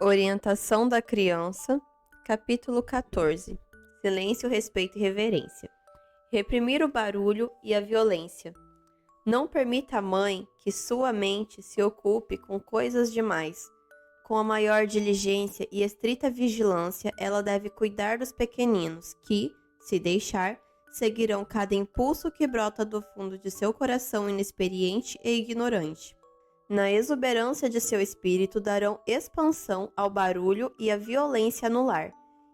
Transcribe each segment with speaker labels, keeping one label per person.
Speaker 1: Orientação da criança, capítulo 14. Silêncio, respeito e reverência. Reprimir o barulho e a violência. Não permita à mãe que sua mente se ocupe com coisas demais. Com a maior diligência e estrita vigilância, ela deve cuidar dos pequeninos, que, se deixar, seguirão cada impulso que brota do fundo de seu coração inexperiente e ignorante. Na exuberância de seu espírito darão expansão ao barulho e à violência no lar.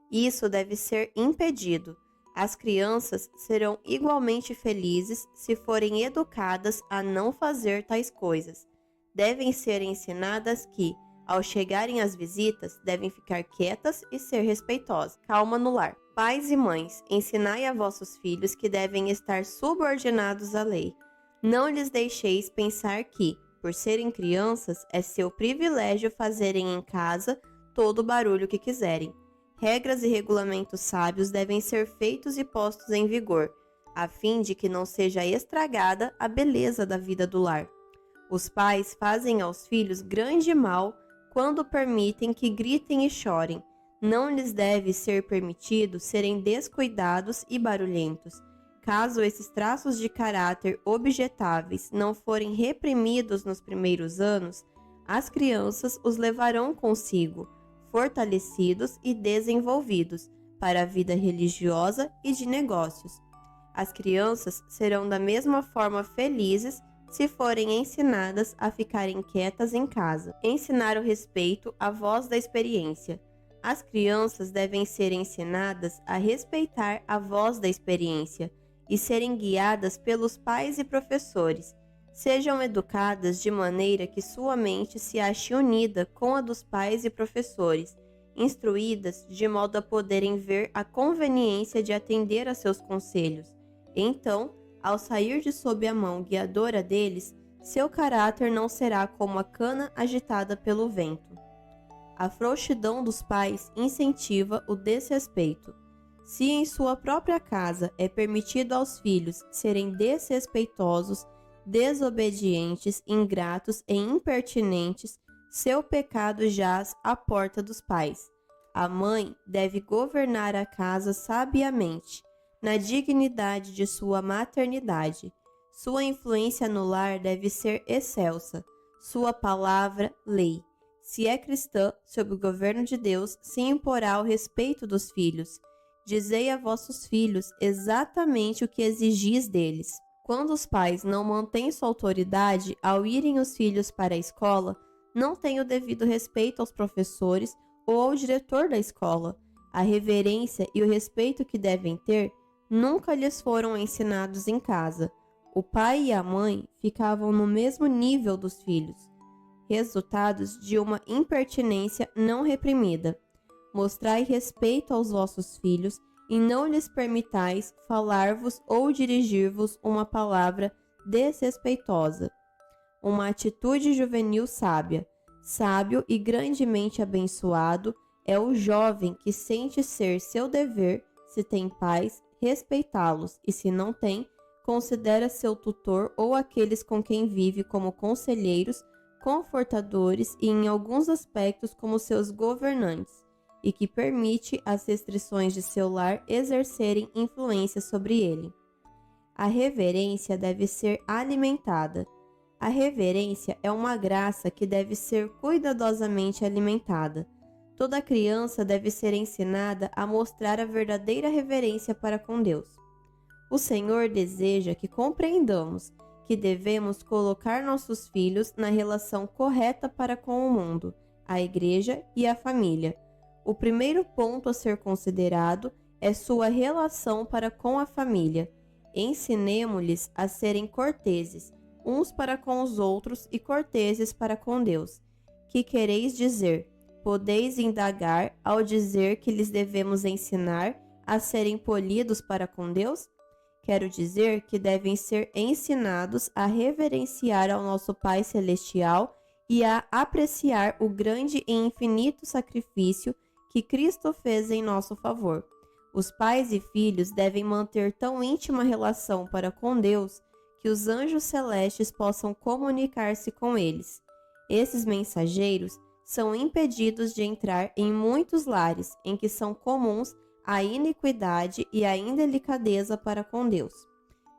Speaker 1: Isso deve ser impedido. As crianças serão igualmente felizes se forem educadas a não fazer tais coisas. Devem ser ensinadas que, ao chegarem as visitas, devem ficar quietas e ser respeitosas. Calma no lar. Pais e mães, ensinai a vossos filhos que devem estar subordinados à lei. Não lhes deixeis pensar que, por serem crianças, é seu privilégio fazerem em casa todo o barulho que quiserem. Regras e regulamentos sábios devem ser feitos e postos em vigor, a fim de que não seja estragada a beleza da vida do lar. Os pais fazem aos filhos grande mal quando permitem que gritem e chorem. Não lhes deve ser permitido serem descuidados e barulhentos. Caso esses traços de caráter objetáveis não forem reprimidos nos primeiros anos, as crianças os levarão consigo, fortalecidos e desenvolvidos, para a vida religiosa e de negócios. As crianças serão da mesma forma felizes se forem ensinadas a ficarem quietas em casa. Ensinar o respeito à voz da experiência. As crianças devem ser ensinadas a respeitar a voz da experiência e serem guiadas pelos pais e professores. Sejam educadas de maneira que sua mente se ache unida com a dos pais e professores, instruídas de modo a poderem ver a conveniência de atender a seus conselhos. Então, ao sair de sob a mão guiadora deles, seu caráter não será como a cana agitada pelo vento. A frouxidão dos pais incentiva o desrespeito. Se em sua própria casa é permitido aos filhos serem desrespeitosos, desobedientes, ingratos e impertinentes, seu pecado jaz à porta dos pais. A mãe deve governar a casa sabiamente, na dignidade de sua maternidade. Sua influência no lar deve ser excelsa, sua palavra, lei. Se é cristã, sob o governo de Deus, se imporá o respeito dos filhos. Dizei a vossos filhos exatamente o que exigis deles. Quando os pais não mantêm sua autoridade ao irem os filhos para a escola, não têm o devido respeito aos professores ou ao diretor da escola. A reverência e o respeito que devem ter nunca lhes foram ensinados em casa. O pai e a mãe ficavam no mesmo nível dos filhos, resultados de uma impertinência não reprimida. Mostrai respeito aos vossos filhos e não lhes permitais falar-vos ou dirigir-vos uma palavra desrespeitosa. Uma atitude juvenil sábia. Sábio e grandemente abençoado é o jovem que sente ser seu dever, se tem pais, respeitá-los e, se não tem, considera seu tutor ou aqueles com quem vive como conselheiros, confortadores e, em alguns aspectos, como seus governantes, e que permite às restrições de seu lar exercerem influência sobre ele. A reverência deve ser alimentada. A reverência é uma graça que deve ser cuidadosamente alimentada. Toda criança deve ser ensinada a mostrar a verdadeira reverência para com Deus. O Senhor deseja que compreendamos que devemos colocar nossos filhos na relação correta para com o mundo, a igreja e a família. O primeiro ponto a ser considerado é sua relação para com a família. Ensinemo-lhes a serem corteses, uns para com os outros e corteses para com Deus. Que quereis dizer? Podeis indagar ao dizer que lhes devemos ensinar a serem polidos para com Deus? Quero dizer que devem ser ensinados a reverenciar ao nosso Pai Celestial e a apreciar o grande e infinito sacrifício que Cristo fez em nosso favor. Os pais e filhos devem manter tão íntima relação para com Deus que os anjos celestes possam comunicar-se com eles. Esses mensageiros são impedidos de entrar em muitos lares em que são comuns a iniquidade e a indelicadeza para com Deus.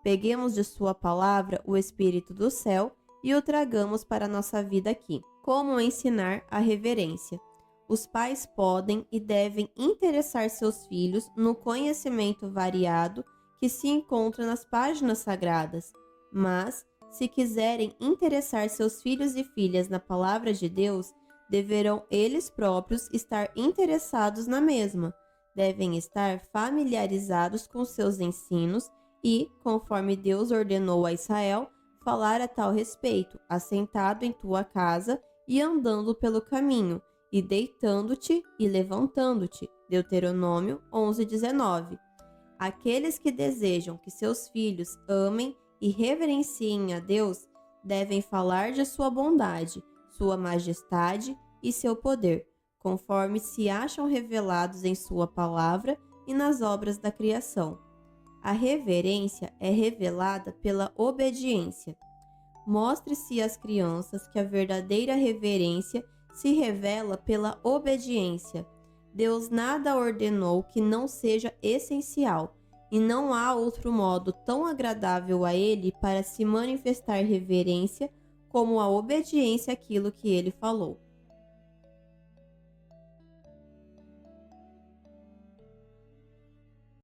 Speaker 1: Peguemos de sua palavra o Espírito do céu e o tragamos para a nossa vida aqui. Como ensinar a reverência? Os pais podem e devem interessar seus filhos no conhecimento variado que se encontra nas páginas sagradas, mas, se quiserem interessar seus filhos e filhas na palavra de Deus, deverão eles próprios estar interessados na mesma, devem estar familiarizados com seus ensinos e, conforme Deus ordenou a Israel, falar a tal respeito, assentado em tua casa e andando pelo caminho, e deitando-te e levantando-te. Deuteronômio 11:19. Aqueles que desejam que seus filhos amem e reverenciem a Deus devem falar de sua bondade, sua majestade e seu poder, conforme se acham revelados em sua palavra e nas obras da criação. A reverência é revelada pela obediência. Mostre-se às crianças que a verdadeira reverência se revela pela obediência. Deus nada ordenou que não seja essencial, e não há outro modo tão agradável a Ele para se manifestar reverência como a obediência àquilo que Ele falou.